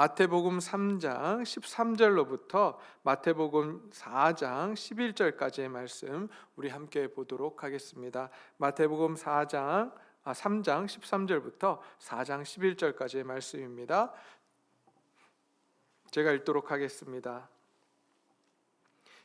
마태복음 3장 13절로부터 마태복음 4장 11절까지의 말씀 우리 함께 보도록 하겠습니다. 마태복음 3장 13절부터 4장 11절까지의 말씀입니다. 제가 읽도록 하겠습니다.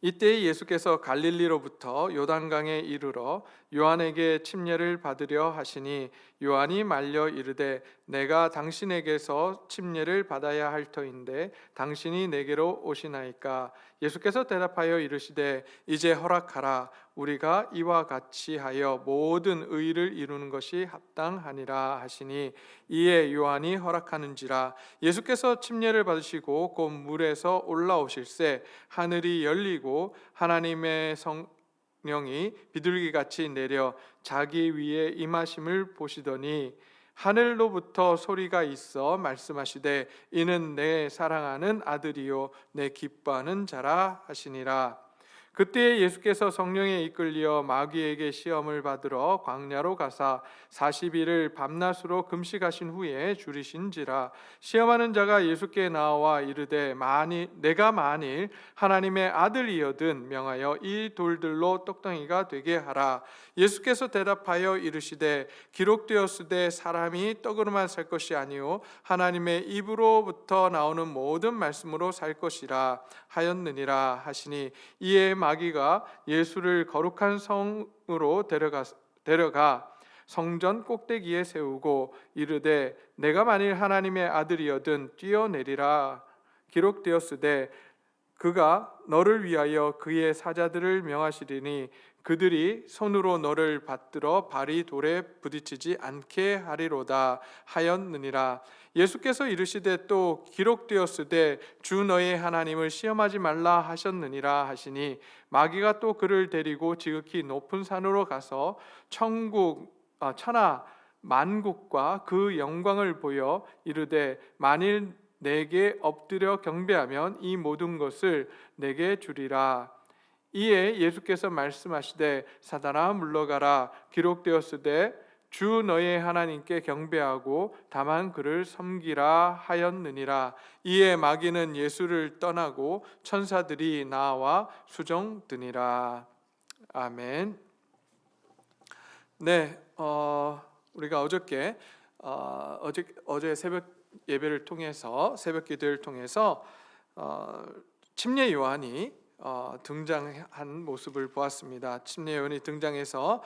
이때 예수께서 갈릴리로부터 요단강에 이르러 요한에게 침례를 받으려 하시니 요한이 말려 이르되 내가 당신에게서 침례를 받아야 할 터인데 당신이 내게로 오시나이까. 예수께서 대답하여 이르시되 이제 허락하라. 우리가 이와 같이 하여 모든 의를 이루는 것이 합당하니라 하시니 이에 요한이 허락하는지라. 예수께서 침례를 받으시고 곧 물에서 올라오실새 하늘이 열리고 하나님의 성령이 비둘기같이 내려 자기 위에 임하심을 보시더니 하늘로부터 소리가 있어 말씀하시되 이는 내 사랑하는 아들이요 내 기뻐하는 자라 하시니라. 그때 예수께서 성령에 이끌려 마귀에게 시험을 받으러 광야로 가사 40일을 밤낮으로 금식하신 후에 줄이신지라. 시험하는 자가 예수께 나와 이르되 내가 만일 하나님의 아들이여든 명하여 이 돌들로 떡덩이가 되게 하라. 예수께서 대답하여 이르시되 기록되었으되 사람이 떡으로만 살 것이 아니요 하나님의 입으로부터 나오는 모든 말씀으로 살 것이라 하였느니라 하시니 이에 마귀가 예수를 거룩한 성으로 데려가 성전 꼭대기에 세우고 이르되 내가 만일 하나님의 아들이여든 뛰어내리라. 기록되었으되 그가 너를 위하여 그의 사자들을 명하시리니 그들이 손으로 너를 받들어 발이 돌에 부딪히지 않게 하리로다 하였느니라. 예수께서 이르시되 또 기록되었으되 주 너의 하나님을 시험하지 말라 하셨느니라 하시니 마귀가 또 그를 데리고 지극히 높은 산으로 가서 천하 만국과 그 영광을 보여 이르되 만일 내게 엎드려 경배하면 이 모든 것을 내게 주리라. 이에 예수께서 말씀하시되 사단아 물러가라. 기록되었으되 주 너의 하나님께 경배하고 다만 그를 섬기라 하였느니라. 이에 마귀는 예수를 떠나고 천사들이 나와 수종드니라. 아멘. 네, 우리가 어제 새벽 예배를 통해서 새벽 기도를 통해서 침례 요한이 등장한 모습을 보았습니다. 침례 요한이 등장해서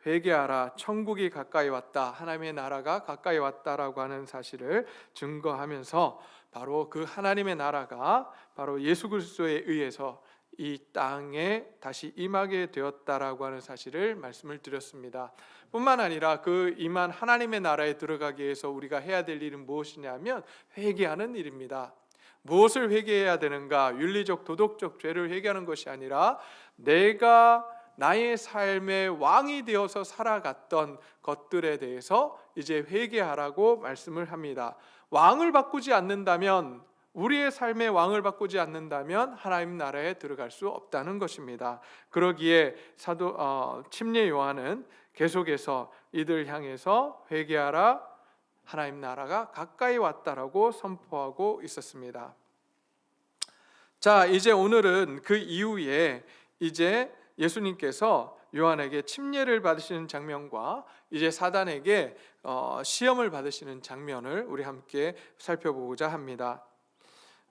회개하라, 천국이 가까이 왔다, 하나님의 나라가 가까이 왔다라고 하는 사실을 증거하면서 바로 그 하나님의 나라가 바로 예수 그리스도에 의해서 이 땅에 다시 임하게 되었다라고 하는 사실을 말씀을 드렸습니다. 뿐만 아니라 그 임한 하나님의 나라에 들어가기 위해서 우리가 해야 될 일은 무엇이냐면 회개하는 일입니다. 무엇을 회개해야 되는가? 윤리적 도덕적 죄를 회개하는 것이 아니라 내가 나의 삶의 왕이 되어서 살아갔던 것들에 대해서 이제 회개하라고 말씀을 합니다. 왕을 바꾸지 않는다면, 우리의 삶의 왕을 바꾸지 않는다면 하나님 나라에 들어갈 수 없다는 것입니다. 그러기에 침례 요한은 계속해서 이들 향해서 회개하라, 하나님 나라가 가까이 왔다라고 선포하고 있었습니다. 자, 이제 오늘은 그 이후에 이제 예수님께서 요한에게 침례를 받으시는 장면과 이제 사단에게 시험을 받으시는 장면을 우리 함께 살펴보고자 합니다.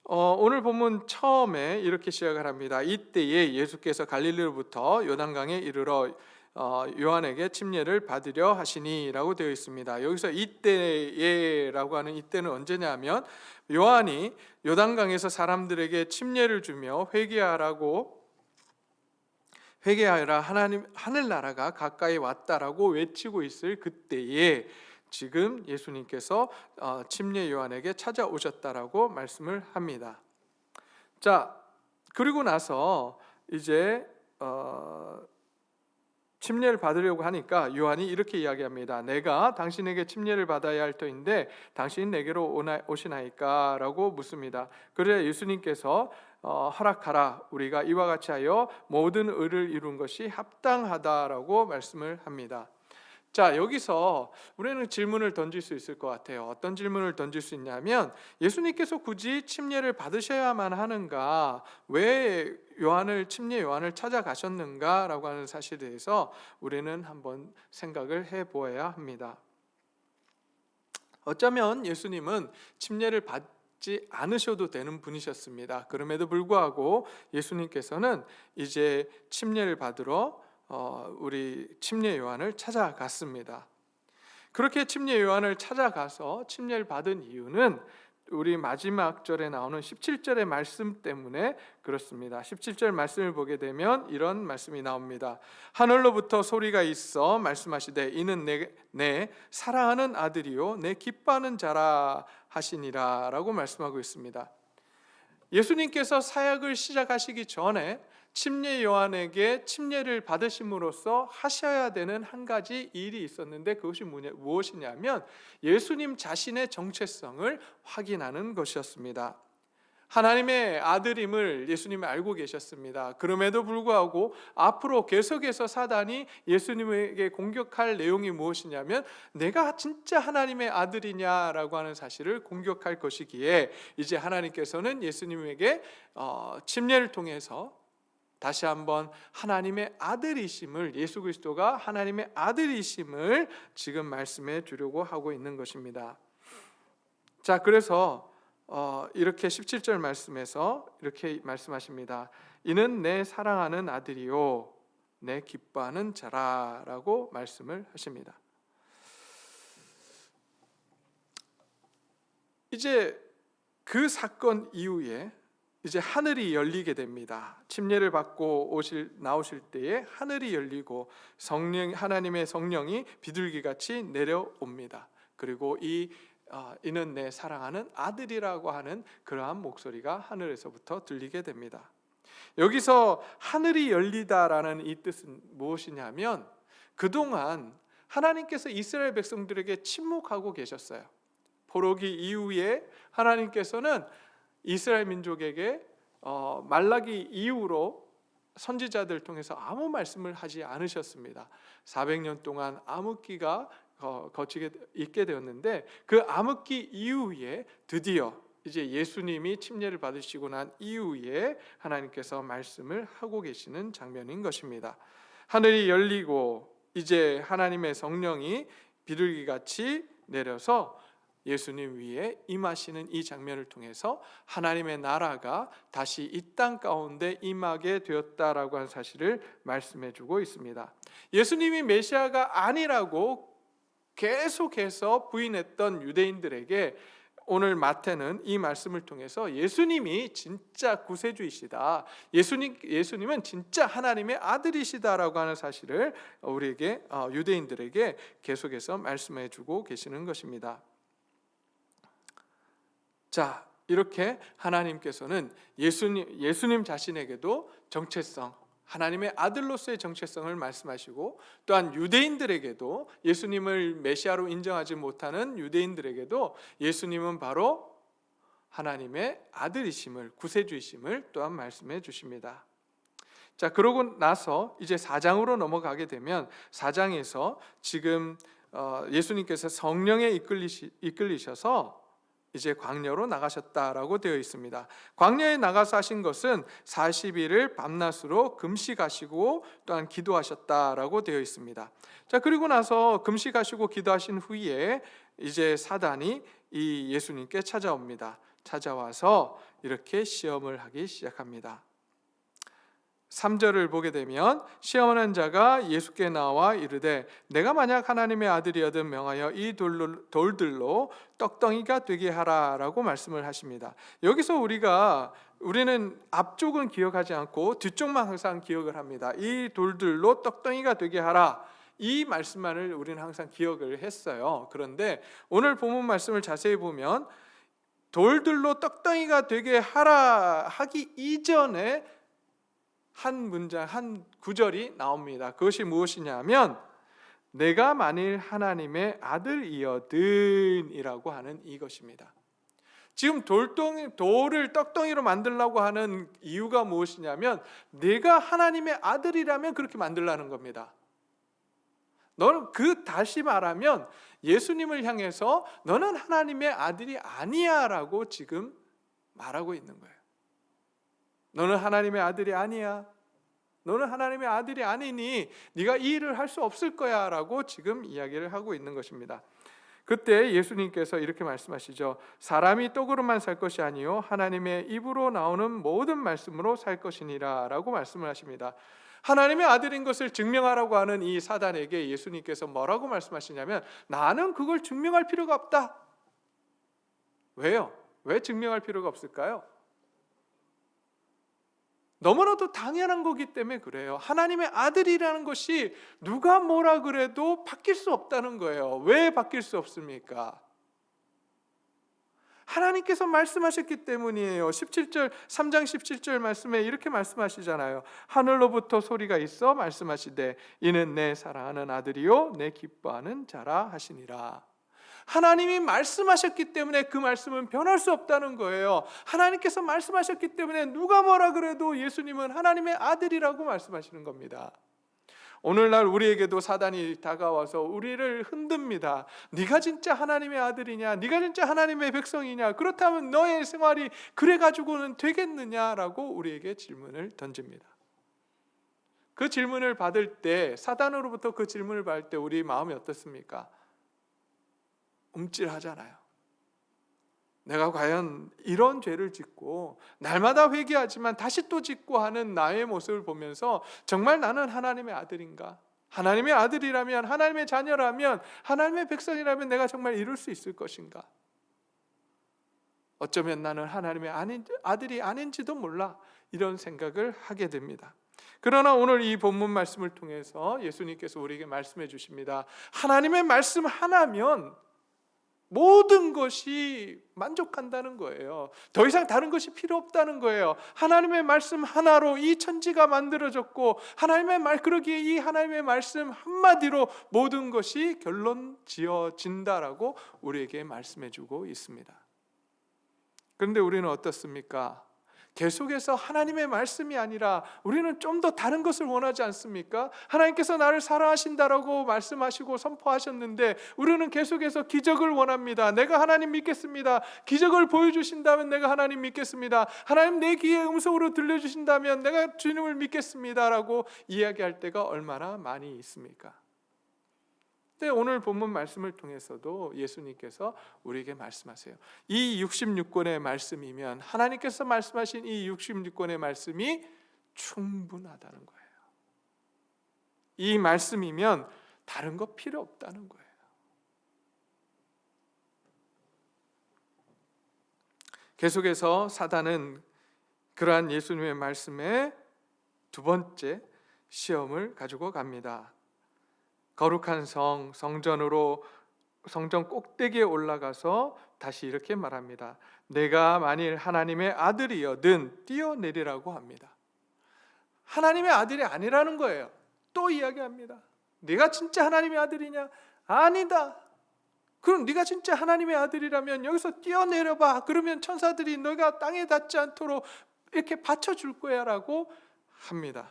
오늘 본문 처음에 이렇게 시작을 합니다. 이때에 예수께서 갈릴리로부터 요단강에 이르러 요한에게 침례를 받으려 하시니라고 되어 있습니다. 여기서 이때에라고 하는 이때는 언제냐면 요한이 요단강에서 사람들에게 침례를 주며 회개하라, 하나님 하늘나라가 가까이 왔다라고 외치고 있을 그때에 지금 예수님께서 침례 요한에게 찾아오셨다라고 말씀을 합니다. 자, 그리고 나서 이제 침례를 받으려고 하니까 요한이 이렇게 이야기합니다. 내가 당신에게 침례를 받아야 할 터인데 당신이 내게로 오시나이까? 라고 묻습니다. 그래야 예수님께서 허락하라. 우리가 이와 같이 하여 모든 의를 이룬 것이 합당하다라고 말씀을 합니다. 자, 여기서 우리는 질문을 던질 수 있을 것 같아요. 어떤 질문을 던질 수 있냐면, 예수님께서 굳이 침례를 받으셔야만 하는가? 왜 침례 요한을 찾아가셨는가라고 하는 사실에 대해서 우리는 한번 생각을 해보아야 합니다. 어쩌면 예수님은 침례를 받지 않으셔도 되는 분이셨습니다. 그럼에도 불구하고 예수님께서는 이제 침례를 받으러 우리 침례 요한을 찾아갔습니다. 그렇게 침례 요한을 찾아가서 침례를 받은 이유는 우리 마지막 절에 나오는 17절의 말씀 때문에 그렇습니다. 17절 말씀을 보게 되면 이런 말씀이 나옵니다. 하늘로부터 소리가 있어 말씀하시되 이는 내 사랑하는 아들이요 내 기뻐하는 자라 하시니라 라고 말씀하고 있습니다. 예수님께서 사역을 시작하시기 전에 침례 요한에게 침례를 받으심으로써 하셔야 되는 한 가지 일이 있었는데, 그것이 무엇이냐면 예수님 자신의 정체성을 확인하는 것이었습니다. 하나님의 아들임을 예수님이 알고 계셨습니다. 그럼에도 불구하고 앞으로 계속해서 사단이 예수님에게 공격할 내용이 무엇이냐면, 내가 진짜 하나님의 아들이냐라고 하는 사실을 공격할 것이기에, 이제 하나님께서는 예수님에게 침례를 통해서 다시 한번 하나님의 아들이심을, 예수 그리스도가 하나님의 아들이심을 지금 말씀해 주려고 하고 있는 것입니다. 자, 그래서 이렇게 17절 말씀에서 이렇게 말씀하십니다. 이는 내 사랑하는 아들이요 내 기뻐하는 자라라고 말씀을 하십니다. 이제 그 사건 이후에 이제 하늘이 열리게 됩니다. 침례를 받고 나오실 때에 하늘이 열리고 하나님의 성령이 비둘기같이 내려옵니다. 그리고 이는 내 사랑하는 아들이라고 하는 그러한 목소리가 하늘에서부터 들리게 됩니다. 여기서 하늘이 열리다라는 이 뜻은 무엇이냐면, 그동안 하나님께서 이스라엘 백성들에게 침묵하고 계셨어요. 포로기 이후에 하나님께서는 이스라엘 민족에게 말라기 이후로 선지자들 통해서 아무 말씀을 하지 않으셨습니다. 400년 동안 암흑기가 거치게 있게 되었는데, 그 암흑기 이후에 드디어 이제 예수님이 침례를 받으시고 난 이후에 하나님께서 말씀을 하고 계시는 장면인 것입니다. 하늘이 열리고 이제 하나님의 성령이 비둘기같이 내려서 예수님 위에 임하시는 이 장면을 통해서 하나님의 나라가 다시 이 땅 가운데 임하게 되었다라고 하는 사실을 말씀해 주고 있습니다. 예수님이 메시아가 아니라고 계속해서 부인했던 유대인들에게 오늘 마태는 이 말씀을 통해서 예수님이 진짜 구세주이시다, 예수님은 진짜 하나님의 아들이시다라고 하는 사실을 우리에게 유대인들에게 계속해서 말씀해 주고 계시는 것입니다. 자, 이렇게 하나님께서는 예수님 자신에게도 정체성, 하나님의 아들로서의 정체성을 말씀하시고, 또한 유대인들에게도, 예수님을 메시아로 인정하지 못하는 유대인들에게도 예수님은 바로 하나님의 아들이심을, 구세주이심을 또한 말씀해 주십니다. 자, 그러고 나서 이제 4장으로 넘어가게 되면 4장에서 지금 예수님께서 성령에 이끌리셔서 이제 광야로 나가셨다라고 되어 있습니다. 광야에 나가서 하신 것은 40일을 밤낮으로 금식하시고 또한 기도하셨다라고 되어 있습니다. 자, 그리고 나서 금식하시고 기도하신 후에 이제 사단이 이 예수님께 찾아옵니다. 찾아와서 이렇게 시험을 하기 시작합니다. 3절을 보게 되면, 시험하는 자가 예수께 나와 이르되 내가 만약 하나님의 아들이거든 명하여 이 돌들로 떡덩이가 되게 하라 라고 말씀을 하십니다. 여기서 우리는 앞쪽은 기억하지 않고 뒤쪽만 항상 기억을 합니다. 이 돌들로 떡덩이가 되게 하라, 이 말씀만을 우리는 항상 기억을 했어요. 그런데 오늘 본문 말씀을 자세히 보면 돌들로 떡덩이가 되게 하라 하기 이전에 한 문장, 한 구절이 나옵니다. 그것이 무엇이냐면 내가 만일 하나님의 아들이거든 이라고 하는 이것입니다. 지금 돌을 떡덩이로 만들려고 하는 이유가 무엇이냐면, 내가 하나님의 아들이라면 그렇게 만들라는 겁니다. 너는 다시 말하면 예수님을 향해서 너는 하나님의 아들이 아니야라고 지금 말하고 있는 거예요. 너는 하나님의 아들이 아니야. 너는 하나님의 아들이 아니니 네가 이 일을 할 수 없을 거야라고 지금 이야기를 하고 있는 것입니다. 그때 예수님께서 이렇게 말씀하시죠. 사람이 떡으로만 살 것이 아니요 하나님의 입으로 나오는 모든 말씀으로 살 것이니라 라고 말씀을 하십니다. 하나님의 아들인 것을 증명하라고 하는 이 사단에게 예수님께서 뭐라고 말씀하시냐면 나는 그걸 증명할 필요가 없다. 왜요? 왜 증명할 필요가 없을까요? 너무나도 당연한 거기 때문에 그래요. 하나님의 아들이라는 것이 누가 뭐라 그래도 바뀔 수 없다는 거예요. 왜 바뀔 수 없습니까? 하나님께서 말씀하셨기 때문이에요. 17절 3장 17절 말씀에 이렇게 말씀하시잖아요. 하늘로부터 소리가 있어 말씀하시되 이는 내 사랑하는 아들이요 내 기뻐하는 자라 하시니라. 하나님이 말씀하셨기 때문에 그 말씀은 변할 수 없다는 거예요. 하나님께서 말씀하셨기 때문에 누가 뭐라 그래도 예수님은 하나님의 아들이라고 말씀하시는 겁니다. 오늘날 우리에게도 사단이 다가와서 우리를 흔듭니다. 네가 진짜 하나님의 아들이냐? 네가 진짜 하나님의 백성이냐? 그렇다면 너의 생활이 그래가지고는 되겠느냐라고 우리에게 질문을 던집니다. 그 질문을 받을 때, 사단으로부터 그 질문을 받을 때 우리 마음이 어떻습니까? 움찔하잖아요. 내가 과연 이런 죄를 짓고 날마다 회개하지만 다시 또 짓고 하는 나의 모습을 보면서 정말 나는 하나님의 아들인가? 하나님의 아들이라면, 하나님의 자녀라면, 하나님의 백성이라면 내가 정말 이룰 수 있을 것인가? 어쩌면 나는 하나님의 아들이 아닌지도 몰라. 이런 생각을 하게 됩니다. 그러나 오늘 이 본문 말씀을 통해서 예수님께서 우리에게 말씀해 주십니다. 하나님의 말씀 하나면 모든 것이 만족한다는 거예요. 더 이상 다른 것이 필요 없다는 거예요. 하나님의 말씀 하나로 이 천지가 만들어졌고 그러기에 이 하나님의 말씀 한마디로 모든 것이 결론 지어진다라고 우리에게 말씀해 주고 있습니다. 그런데 우리는 어떻습니까? 계속해서 하나님의 말씀이 아니라 우리는 좀 더 다른 것을 원하지 않습니까? 하나님께서 나를 사랑하신다라고 말씀하시고 선포하셨는데 우리는 계속해서 기적을 원합니다. 내가 하나님 믿겠습니다. 기적을 보여주신다면 내가 하나님 믿겠습니다. 하나님 내 귀에 음성으로 들려주신다면 내가 주님을 믿겠습니다라고 이야기할 때가 얼마나 많이 있습니까? 오늘 본문 말씀을 통해서도 예수님께서 우리에게 말씀하세요. 이 66권의 말씀이면 하나님께서 말씀하신 이 66권의 말씀이 충분하다는 거예요. 이 말씀이면 다른 거 필요 없다는 거예요. 계속해서 사단은 그러한 예수님의 말씀에 두 번째 시험을 가지고 갑니다. 거룩한 성전으로 성전 꼭대기에 올라가서 다시 이렇게 말합니다. 내가 만일 하나님의 아들이여든 뛰어내리라고 합니다. 하나님의 아들이 아니라는 거예요. 또 이야기합니다. 네가 진짜 하나님의 아들이냐? 아니다. 그럼 네가 진짜 하나님의 아들이라면 여기서 뛰어내려봐. 그러면 천사들이 너가 땅에 닿지 않도록 이렇게 받쳐줄 거야 라고 합니다.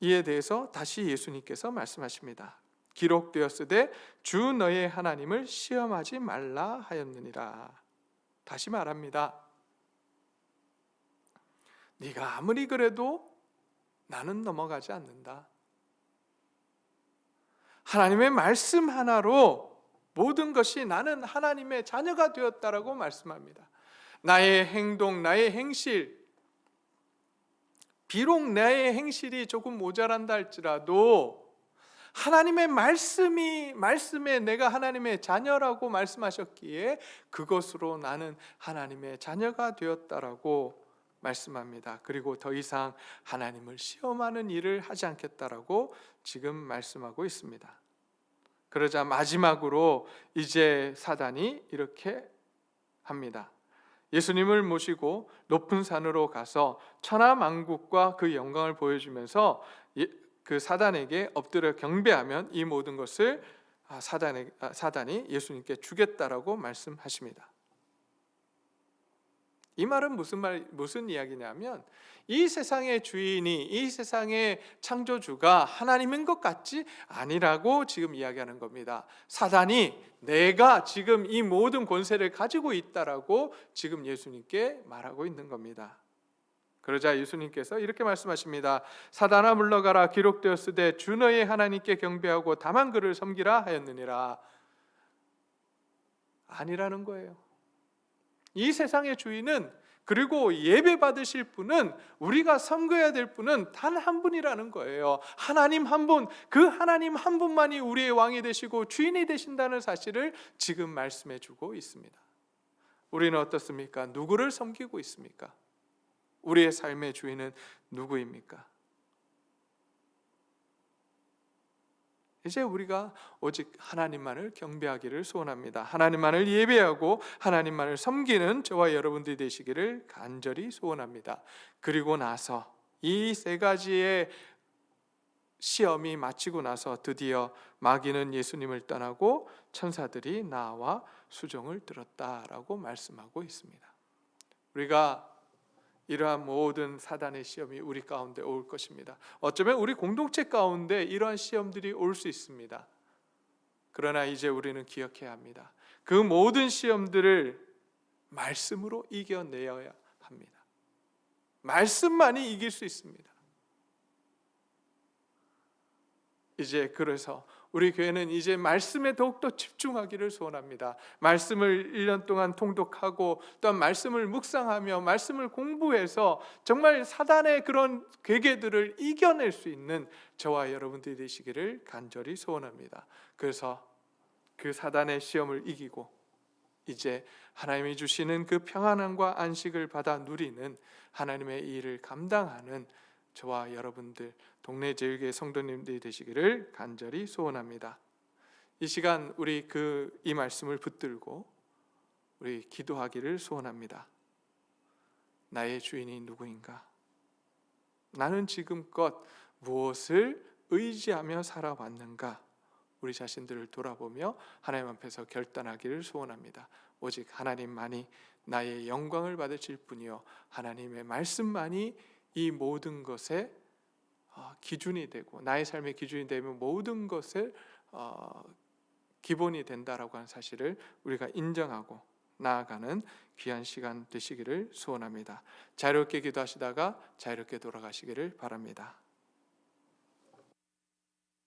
이에 대해서 다시 예수님께서 말씀하십니다. 기록되었으되 주 너의 하나님을 시험하지 말라 하였느니라. 다시 말합니다. 네가 아무리 그래도 나는 넘어가지 않는다. 하나님의 말씀 하나로 모든 것이 나는 하나님의 자녀가 되었다라고 말씀합니다. 나의 행동, 나의 행실, 비록 나의 행실이 조금 모자란다 할지라도 하나님의 말씀에 내가 하나님의 자녀라고 말씀하셨기에 그것으로 나는 하나님의 자녀가 되었다라고 말씀합니다. 그리고 더 이상 하나님을 시험하는 일을 하지 않겠다라고 지금 말씀하고 있습니다. 그러자 마지막으로 이제 사단이 이렇게 합니다. 예수님을 모시고 높은 산으로 가서 천하만국과 그 영광을 보여주면서 그 사단에게 엎드려 경배하면 이 모든 것을 사단이 예수님께 주겠다라고 말씀하십니다. 이 말은 무슨 이야기냐면 이 세상의 주인이, 이 세상의 창조주가 하나님인 것 같지 아니라고 지금 이야기하는 겁니다. 사단이 내가 지금 이 모든 권세를 가지고 있다라고 지금 예수님께 말하고 있는 겁니다. 그러자 예수님께서 이렇게 말씀하십니다. 사단아 물러가라, 기록되었으되 주 너의 하나님께 경배하고 다만 그를 섬기라 하였느니라. 아니라는 거예요. 이 세상의 주인은, 그리고 예배 받으실 분은, 우리가 섬겨야 될 분은 단 한 분이라는 거예요. 하나님 한 분, 그 하나님 한 분만이 우리의 왕이 되시고 주인이 되신다는 사실을 지금 말씀해 주고 있습니다. 우리는 어떻습니까? 누구를 섬기고 있습니까? 우리의 삶의 주인은 누구입니까? 이제 우리가 오직 하나님만을 경배하기를 소원합니다. 하나님만을 예배하고 하나님만을 섬기는 저와 여러분들이 되시기를 간절히 소원합니다. 그리고 나서 이 세 가지의 시험이 마치고 나서 드디어 마귀는 예수님을 떠나고 천사들이 나와 수종을 들었다라고 말씀하고 있습니다. 우리가 이러한 모든 사단의 시험이 우리 가운데 올 것입니다. 어쩌면 우리 공동체 가운데 이러한 시험들이 올 수 있습니다. 그러나 이제 우리는 기억해야 합니다. 그 모든 시험들을 말씀으로 이겨내야 합니다. 말씀만이 이길 수 있습니다. 이제 그래서 우리 교회는 이제 말씀에 더욱더 집중하기를 소원합니다. 말씀을 1년 동안 통독하고 또한 말씀을 묵상하며 말씀을 공부해서 정말 사단의 그런 괴계들을 이겨낼 수 있는 저와 여러분들이 되시기를 간절히 소원합니다. 그래서 그 사단의 시험을 이기고 이제 하나님이 주시는 그 평안함과 안식을 받아 누리는 하나님의 일을 감당하는 저와 여러분들 동네 제일교회 성도님들이 되시기를 간절히 소원합니다. 이 시간 우리 이 말씀을 붙들고 우리 기도하기를 소원합니다. 나의 주인이 누구인가? 나는 지금껏 무엇을 의지하며 살아왔는가? 우리 자신들을 돌아보며 하나님 앞에서 결단하기를 소원합니다. 오직 하나님만이 나의 영광을 받으실 분이요 하나님의 말씀만이 이 모든 것의 기준이 되고 나의 삶의 기준이 되면 모든 것을 기본이 된다라고 하는 사실을 우리가 인정하고 나아가는 귀한 시간 되시기를 소원합니다. 자유롭게 기도하시다가 자유롭게 돌아가시기를 바랍니다.